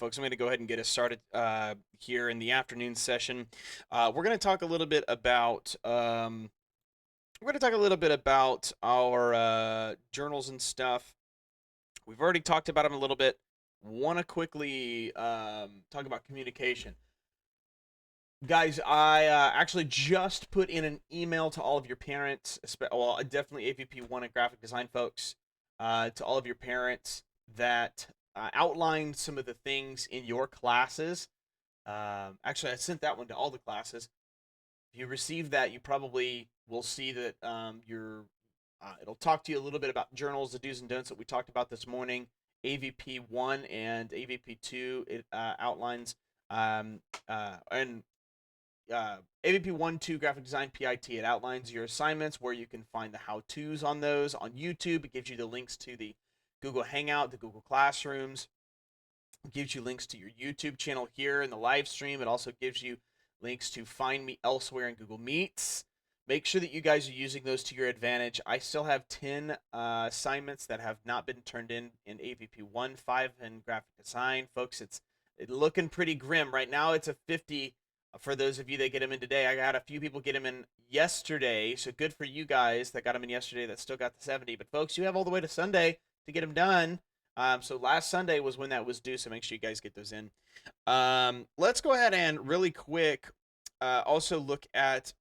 folks. I'm going to go ahead and get us started here in the afternoon session. We're going to talk a little bit about our journals and stuff. We've already talked about them a little bit. Want to quickly talk about communication. Guys, I actually just put in an email to all of your parents, well, definitely AVP1 and graphic design folks, to all of your parents that outlined some of the things in your classes. Actually, I sent that one to all the classes. If you received that, you probably will see that it'll talk to you a little bit about journals, the do's and don'ts that we talked about this morning. AVP1 and AVP2, it outlines and AVP 1, 2, graphic design, PIT. It outlines your assignments, where you can find the how-tos on those. On YouTube, it gives you the links to the Google Hangout, the Google Classrooms. It gives you links to your YouTube channel here in the live stream. It also gives you links to find me elsewhere in Google Meets. Make sure that you guys are using those to your advantage. I still have 10 assignments that have not been turned in AVP 1, 5 in graphic design. Folks, it's looking pretty grim. Right now, it's a 50 for those of you that get them in today. I got a few people get them in yesterday, so good for you guys that got them in yesterday that still got the 70. But folks, you have all the way to Sunday to get them done. So last Sunday was when that was due, so make sure you guys get those in. Let's go ahead and really quick also look at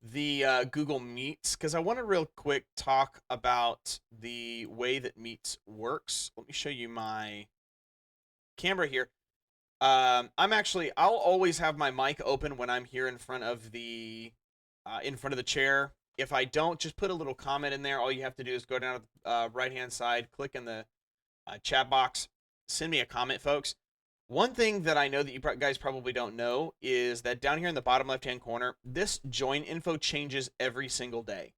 the Google Meets, because I want to real quick talk about the way that Meets works. Let me show you my camera here. I'll always have my mic open when I'm here in front of the chair. If I don't, just put a little comment in there. All you have to do is go down to the right-hand side, click in the chat box, send me a comment, folks. One thing that I know that you guys probably don't know is that down here in the bottom left-hand corner, this join info changes every single day.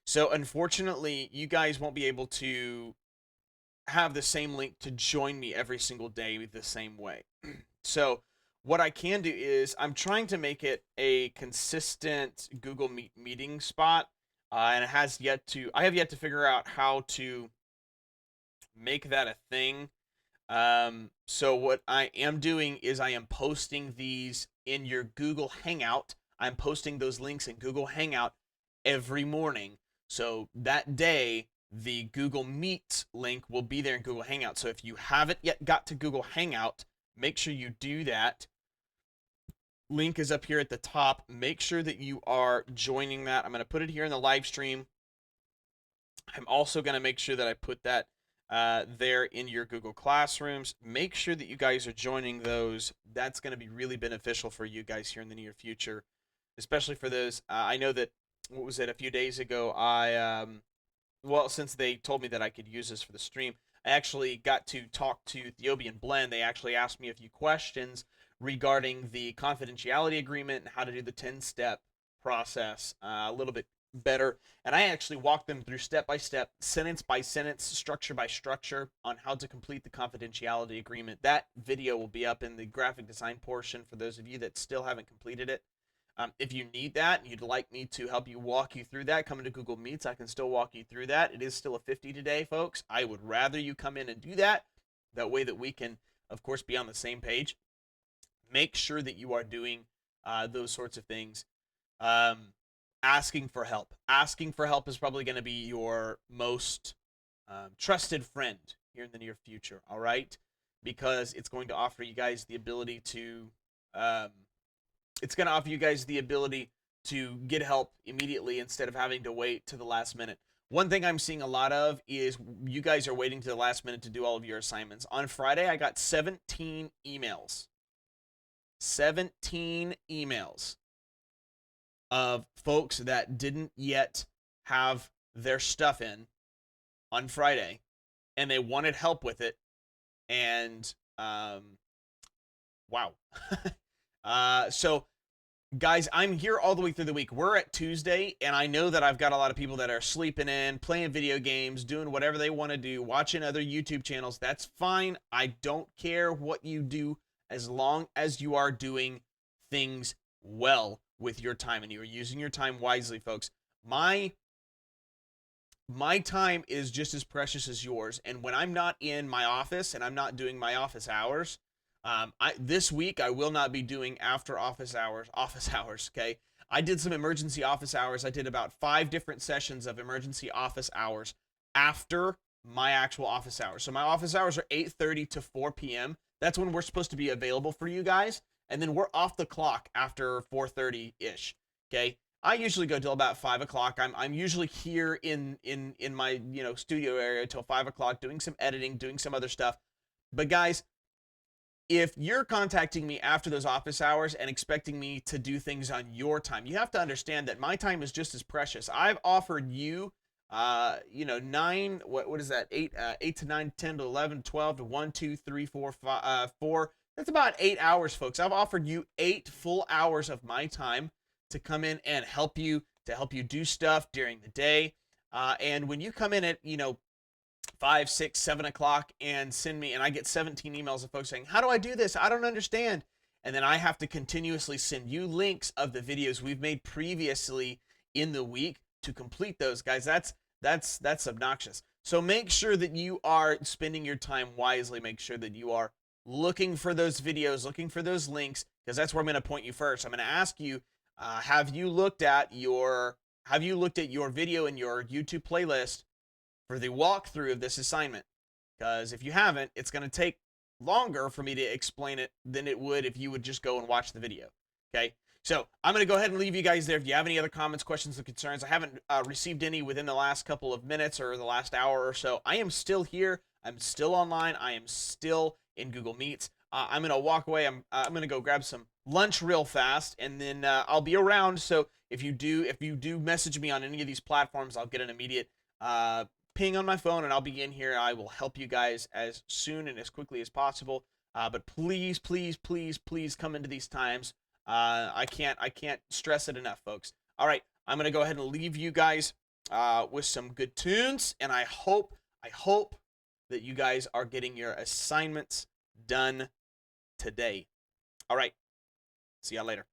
So unfortunately, you guys won't be able to have the same link to join me every single day the same way. So what I can do is I'm trying to make it a consistent Google Meet meeting spot, and I have yet to figure out how to make that a thing. So what I am doing is I am posting these in your Google Hangout. I'm posting those links in Google Hangout every morning. So that day, the Google Meet link will be there in Google Hangout. So if you haven't yet got to Google Hangout, make sure you do that. Link is up here at the top. Make sure that you are joining that. I'm going to put it here in the live stream. I'm also going to make sure that I put that there in your Google Classrooms. Make sure that you guys are joining those. That's going to be really beneficial for you guys here in the near future, especially for those. I know that, what was it, a few days ago, since they told me that I could use this for the stream, I actually got to talk to Ethiopian Blend. They actually asked me a few questions regarding the confidentiality agreement and how to do the 10-step process a little bit better. And I actually walked them through step by step, sentence by sentence, structure by structure on how to complete the confidentiality agreement. That video will be up in the graphic design portion for those of you that still haven't completed it. If you need that and you'd like me to help you walk you through that, come into Google Meets. I can still walk you through that. It is still a 50 today, folks. I would rather you come in and do that. That way that we can, of course, be on the same page. Make sure that you are doing those sorts of things. Asking for help. Asking for help is probably going to be your most trusted friend here in the near future, all right? Because it's going to offer you guys the ability to get help immediately instead of having to wait to the last minute. One thing I'm seeing a lot of is you guys are waiting to the last minute to do all of your assignments. On Friday, I got 17 emails. 17 emails of folks that didn't yet have their stuff in on Friday, and they wanted help with it. And wow. So guys, I'm here all the way through the week. We're at Tuesday, and I know that I've got a lot of people that are sleeping in, playing video games, doing whatever they want to do, watching other YouTube channels. That's fine. I don't care what you do as long as you are doing things well with your time and you are using your time wisely, folks. My my time is just as precious as yours. And when I'm not in my office and I'm not doing my office hours, this week I will not be doing after office hours. Office hours, okay? I did some emergency office hours. I did about 5 different sessions of emergency office hours after my actual office hours. So my office hours are 8:30 to 4 p.m. That's when we're supposed to be available for you guys, and then we're off the clock after 4:30 ish. Okay, I usually go till about 5 o'clock. I'm usually here in my studio area till 5 o'clock, doing some editing, doing some other stuff. But guys, if you're contacting me after those office hours and expecting me to do things on your time, you have to understand that my time is just as precious. I've offered you, nine, what is that? 8 to 9, 10 to 11, 12 to 1, 2, 3, 4, 5, 4. That's about 8 hours, folks. I've offered you 8 full hours of my time to come in and help you, do stuff during the day. And when you come in at, 5, 6, 7 o'clock and send me, and I get 17 emails of folks saying, how do I do this? I don't understand. And then I have to continuously send you links of the videos we've made previously in the week to complete those, guys. That's obnoxious. So make sure that you are spending your time wisely. Make sure that you are looking for those videos, looking for those links, because that's where I'm going to point you first. I'm going to ask you, have you looked at your video in your YouTube playlist for the walkthrough of this assignment? Because if you haven't, it's going to take longer for me to explain it than it would if you would just go and watch the video. Okay, so I'm going to go ahead and leave you guys there. If you have any other comments, questions, or concerns, I haven't received any within the last couple of minutes or the last hour or so. I am still here. I'm still online. I am still in Google Meets. I'm going to walk away. I'm going to go grab some lunch real fast, and then I'll be around. So if you do message me on any of these platforms, I'll get an immediate ping on my phone, and I'll be in here. I will help you guys as soon and as quickly as possible. But please, please, please, please come into these times. I can't stress it enough, folks. All right, I'm gonna go ahead and leave you guys with some good tunes, and I hope that you guys are getting your assignments done today. All right, see y'all later.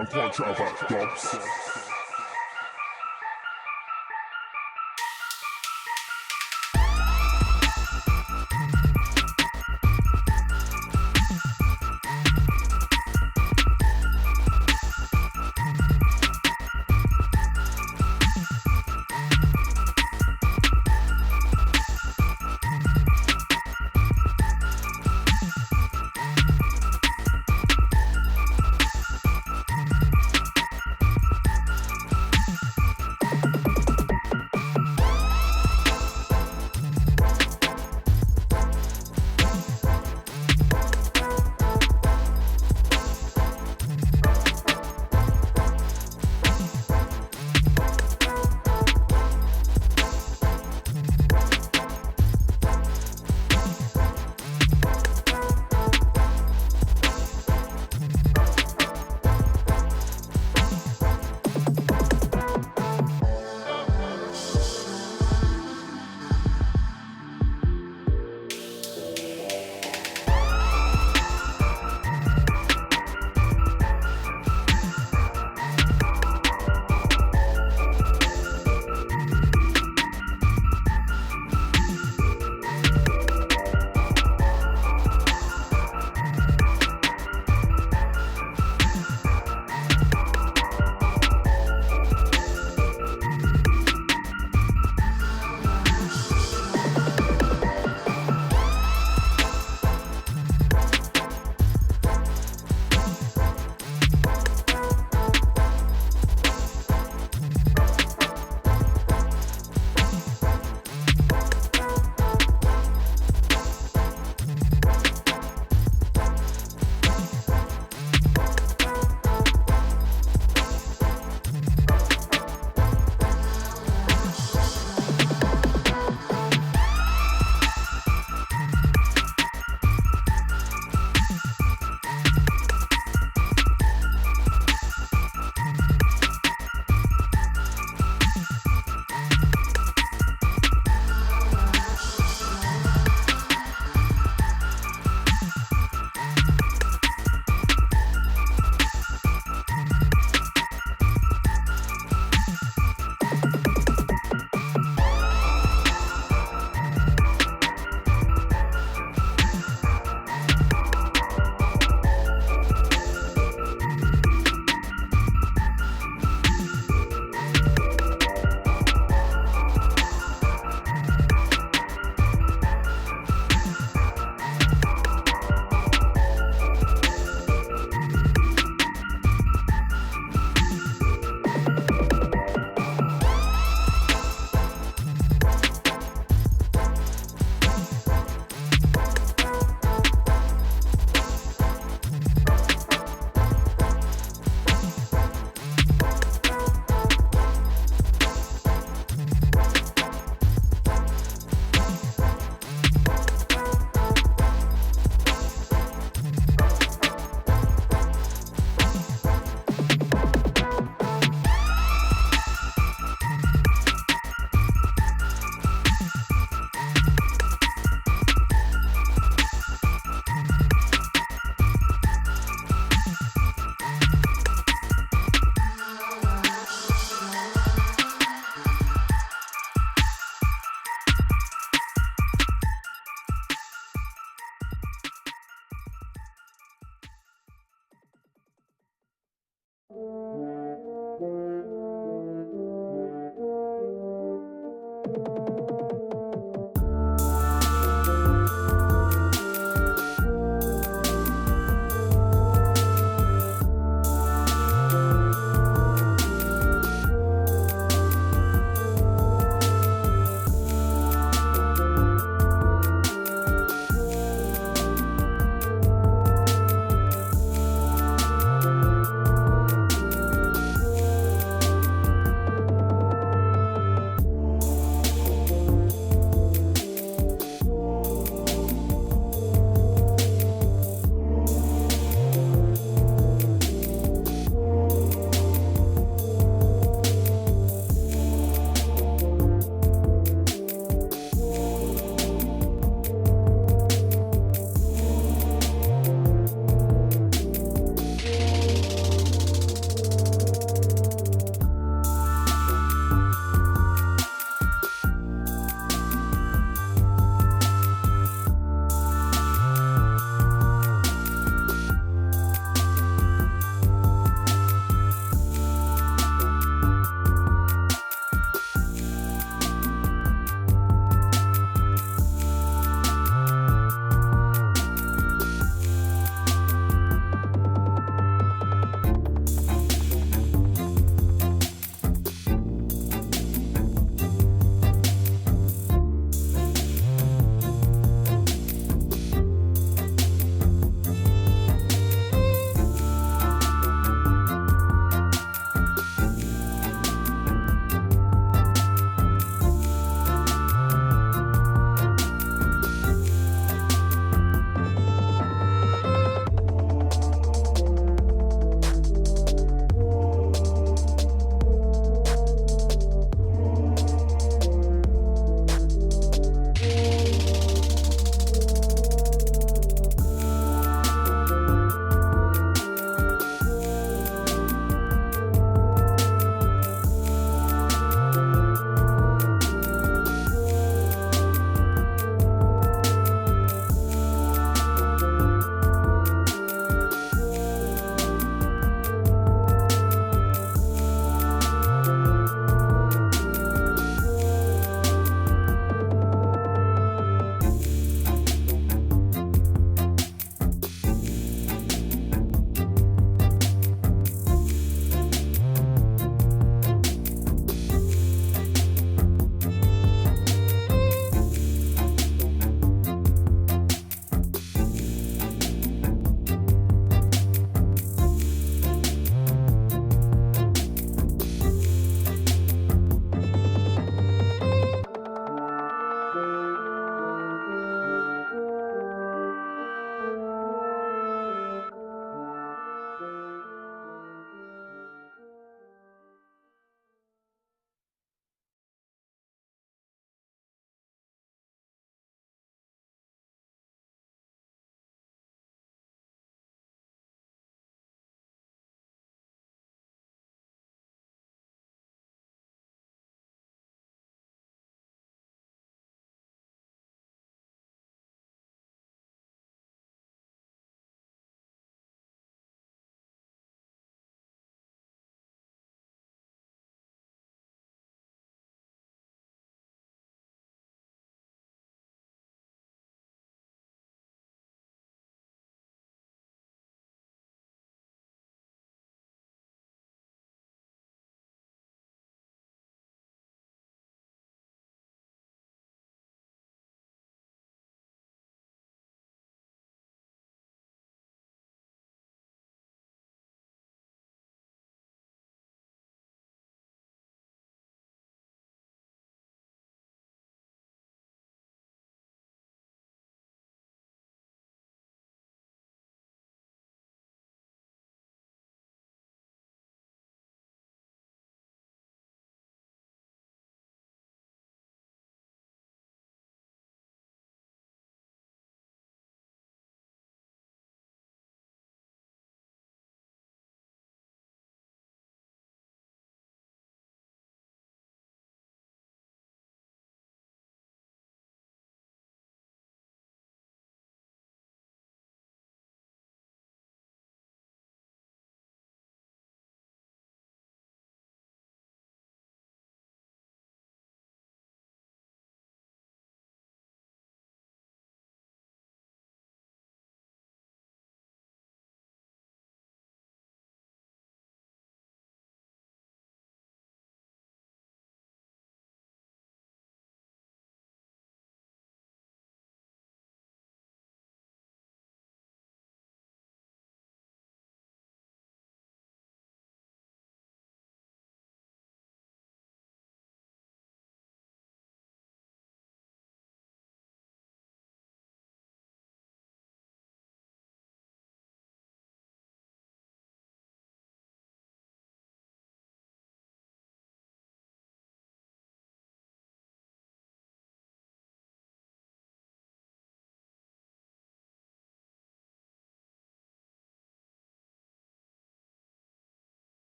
I'm quite sure about dogs.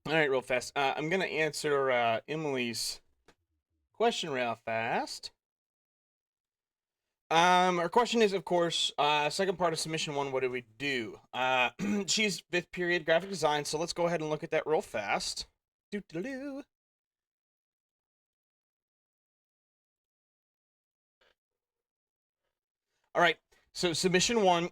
All right, real fast. I'm going to answer Emily's question real fast. Our question is, of course, second part of submission one, what did we do? She's 5th period graphic design, so let's go ahead and look at that real fast. Doo-doo-doo. All right, so submission one,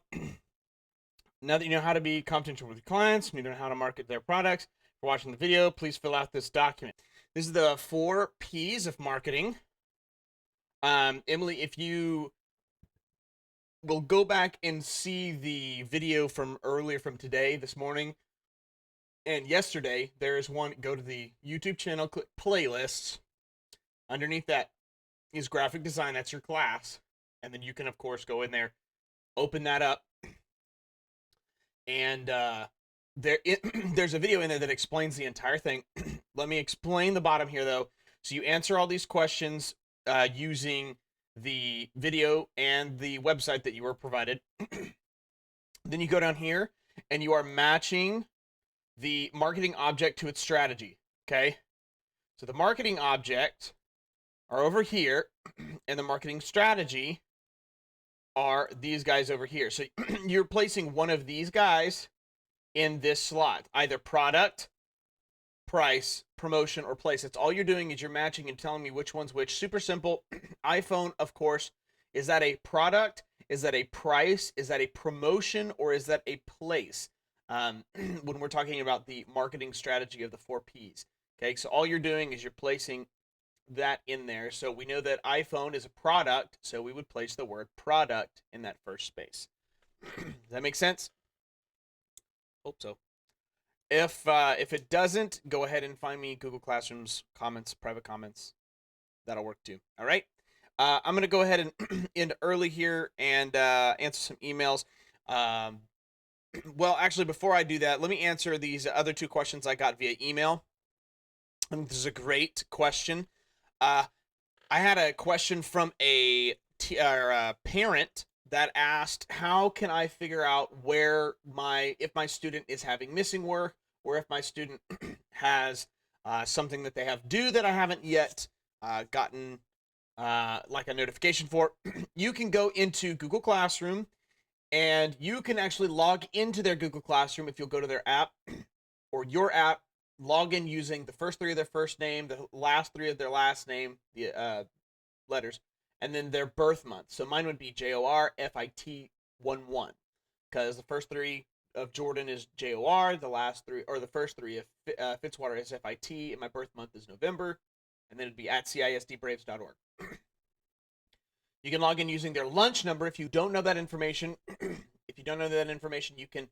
now that you know how to be confidential with your clients, you know how to market their products, for watching the video, please fill out this document. This is the 4 P's of marketing. Emily, if you will go back and see the video from earlier from today, this morning, and yesterday, there is one, go to the YouTube channel, click playlists. Underneath that is graphic design, that's your class. And then you can, of course, go in there, open that up, and there's a video in there that explains the entire thing. Let me explain the bottom here, though. So you answer all these questions using the video and the website that you were provided. Then you go down here, and you are matching the marketing object to its strategy, okay? So the marketing object are over here, and the marketing strategy are these guys over here. So you're placing one of these guys in this slot, either product, price, promotion, or place. That's all you're doing is you're matching and telling me which one's which. Super simple. iPhone, of course. Is that a product? Is that a price? Is that a promotion? Or is that a place? When we're talking about the marketing strategy of the 4 Ps. Okay, so all you're doing is you're placing that in there. So we know that iPhone is a product, so we would place the word product in that first space. Does that make sense? Hope so. If it doesn't, go ahead and find me Google Classroom's comments, private comments. That'll work too. All right. I'm gonna go ahead and end early here and answer some emails. Well, actually, before I do that, let me answer these other 2 questions I got via email. I think this is a great question. I had a question from a parent that asked, how can I figure out if my student is having missing work, or if my student has something that they have due that I haven't yet gotten like a notification for. You can go into Google Classroom, and you can actually log into their Google Classroom if you'll go to their app or your app, log in using the first 3 of their first name, the last 3 of their last name, the letters, and then their birth month. So mine would be JORFIT11, because the first 3 of Jordan is JOR, the last 3, or the first 3 of Fitzwater is FIT, and my birth month is November, and then it'd be at cisdbraves.org. You can log in using their lunch number. If you don't know that information, you can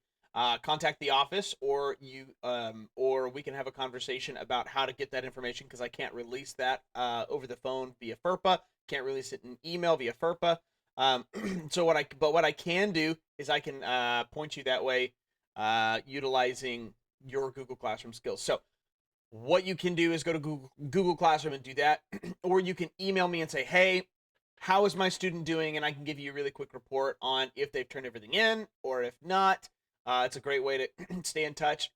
contact the office, or we can have a conversation about how to get that information, because I can't release that over the phone via FERPA. Can't release it in email via FERPA. So what I can do is I can point you that way, utilizing your Google Classroom skills. So what you can do is go to Google Classroom and do that, or you can email me and say, hey, how is my student doing? And I can give you a really quick report on if they've turned everything in or if not. It's a great way to stay in touch.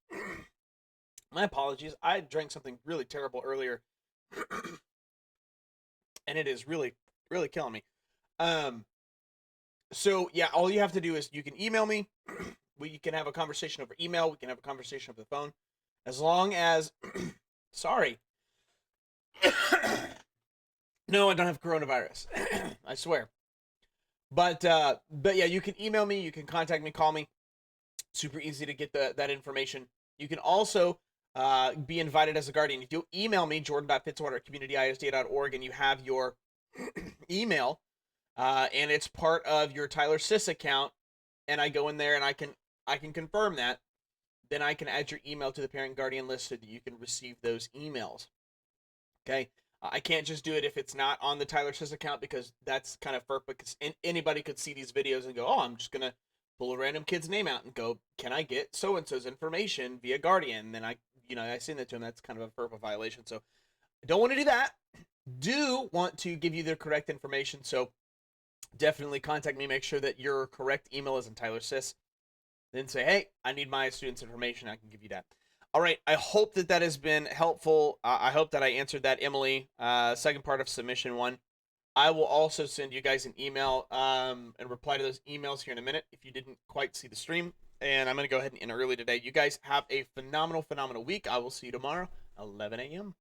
My apologies. I drank something really terrible earlier, and it is really, really killing me. So yeah, all you have to do is you can email me. We can have a conversation over email. We can have a conversation over the phone, as long as. Sorry. No, I don't have coronavirus. I swear. But yeah, you can email me. You can contact me. Call me. Super easy to get that information. You can also be invited as a guardian. If you email me, jordan.fitzwater@communityisd.org, and you have your email, and it's part of your Tyler Sys account, and I go in there and I can confirm that, then I can add your email to the parent guardian list so that you can receive those emails. Okay. I can't just do it if it's not on the Tyler Sys account, because that's kind of FERP, because anybody could see these videos and go, oh, I'm just going to pull a random kid's name out and go, can I get so-and-so's information via Guardian? And then I send that to him. That's kind of a FERPA violation. So I don't want to do that. Do want to give you the correct information. So definitely contact me. Make sure that your correct email is in Tyler Sys. Then say, hey, I need my student's information. I can give you that. All right. I hope that has been helpful. I hope that I answered that, Emily. Second part of submission one. I will also send you guys an email and reply to those emails here in a minute if you didn't quite see the stream. And I'm going to go ahead and end early today. You guys have a phenomenal, phenomenal week. I will see you tomorrow, 11 a.m.